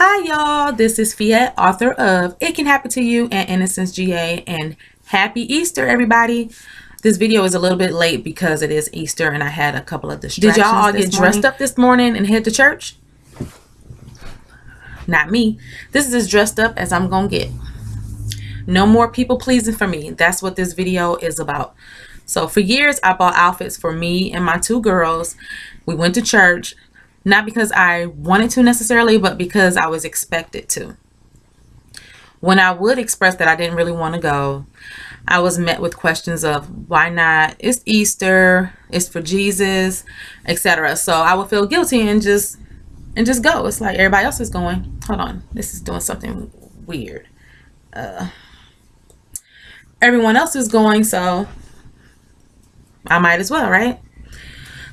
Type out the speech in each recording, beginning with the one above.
Hi y'all, this is Phette, author of It Can Happen to You and Innocence GA, and happy Easter everybody. This video is a little bit late because it is Easter and I had a couple of distractions. Did y'all all get dressed up this morning and head to church? Not me. This is as dressed up as I'm gonna get. No more people pleasing for me. That's what this video is about. So for years I bought outfits for me and my two girls. We went to church. Not because I wanted to necessarily, but because I was expected to. When I would express that I didn't really want to go, I was met with questions of why not? It's Easter, it's for Jesus, etc. So I would feel guilty and just go. It's like everybody else is going. Hold on, this is doing something weird. Everyone else is going, so I might as well, right?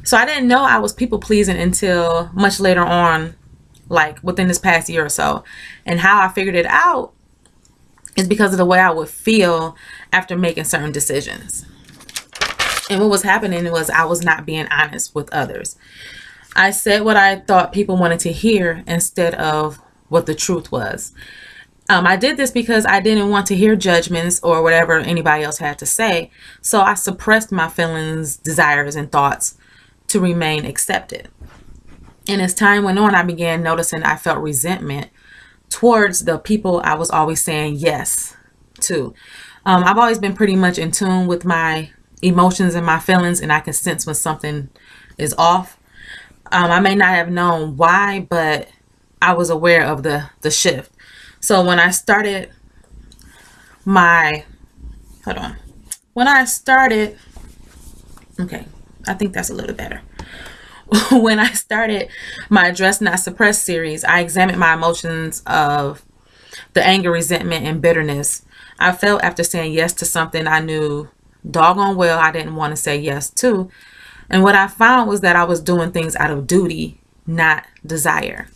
So I didn't know I was people pleasing until much later on, like within this past year or so. And how I figured it out is because of the way I would feel after making certain decisions. And what was happening was I was not being honest with others. I said what I thought people wanted to hear instead of what the truth was. I did this because I didn't want to hear judgments or whatever anybody else had to say. So I suppressed my feelings, desires, and thoughts to remain accepted. And as time went on, I began noticing I felt resentment towards the people I was always saying yes to. I've always been pretty much in tune with my emotions and my feelings, and I can sense when something is off. I may not have known why, but I was aware of the shift. So when I started okay, I think that's a little better. When I started my Address Not Suppressed series, I examined my emotions of the anger, resentment, and bitterness I felt after saying yes to something I knew doggone well I didn't want to say yes to. And what I found was that I was doing things out of duty, not desire,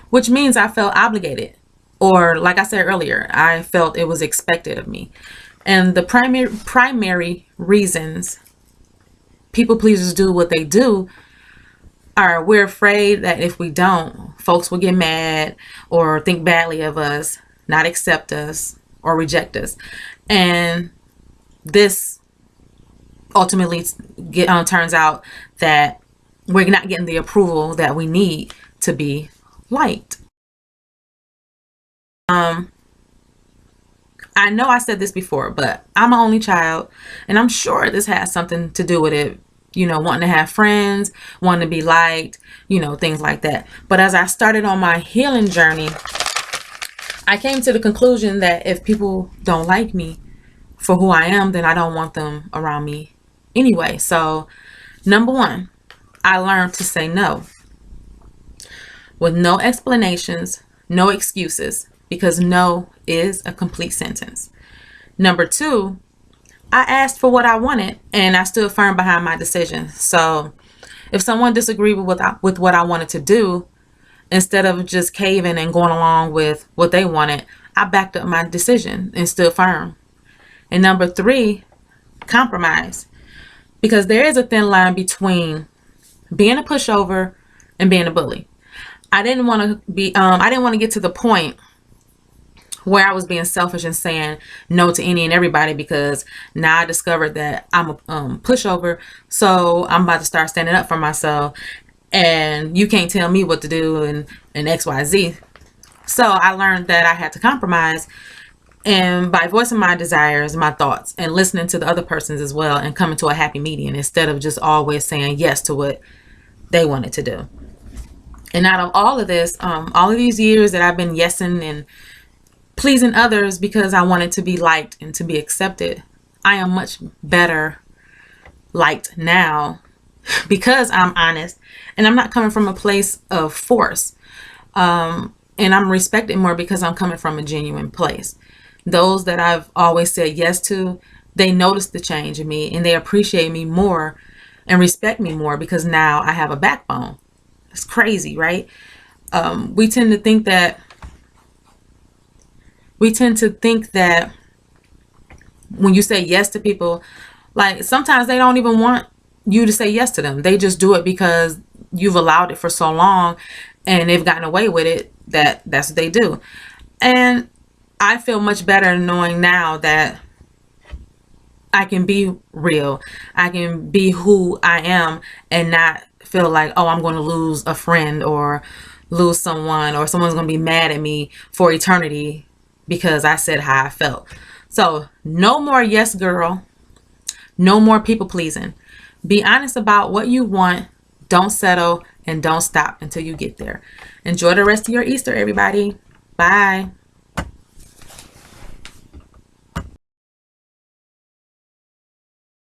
which means I felt obligated. Or like I said earlier, I felt it was expected of me. And the primary reasons people pleasers do what they do are we're afraid that if we don't, folks will get mad or think badly of us, not accept us, or reject us. And this ultimately turns out that we're not getting the approval that we need to be liked. I know I said this before, but I'm an only child, and I'm sure this has something to do with it. Wanting to have friends, wanting to be liked, things like that. But as I started on my healing journey, I came to the conclusion that if people don't like me for who I am, then I don't want them around me anyway. So, number one, I learned to say no with no explanations, no excuses, because no is a complete sentence. Number two, I asked for what I wanted and I stood firm behind my decision. So if someone disagreed with what I wanted to do, instead of just caving and going along with what they wanted, I backed up my decision and stood firm. And number three, compromise. Because there is a thin line between being a pushover and being a bully. I didn't want to get to the point where I was being selfish and saying no to any and everybody, because now I discovered that I'm a pushover. So I'm about to start standing up for myself, and you can't tell me what to do and XYZ. So I learned that I had to compromise, and by voicing my desires, my thoughts, and listening to the other person's as well, and coming to a happy median instead of just always saying yes to what they wanted to do. And out of all of this, all of these years that I've been yesing and pleasing others because I wanted to be liked and to be accepted, I am much better liked now because I'm honest and I'm not coming from a place of force. And I'm respected more because I'm coming from a genuine place. Those that I've always said yes to, they notice the change in me and they appreciate me more and respect me more because now I have a backbone. It's crazy, right? We tend to think that when you say yes to people, like sometimes they don't even want you to say yes to them. They just do it because you've allowed it for so long and they've gotten away with it, that's what they do. And I feel much better knowing now that I can be real. I can be who I am and not feel like, oh, I'm going to lose a friend or lose someone, or someone's going to be mad at me for eternity because I said how I felt. So no more yes girl. No more people pleasing. Be honest about what you want. Don't settle, and don't stop until you get there. Enjoy the rest of your Easter, everybody. Bye.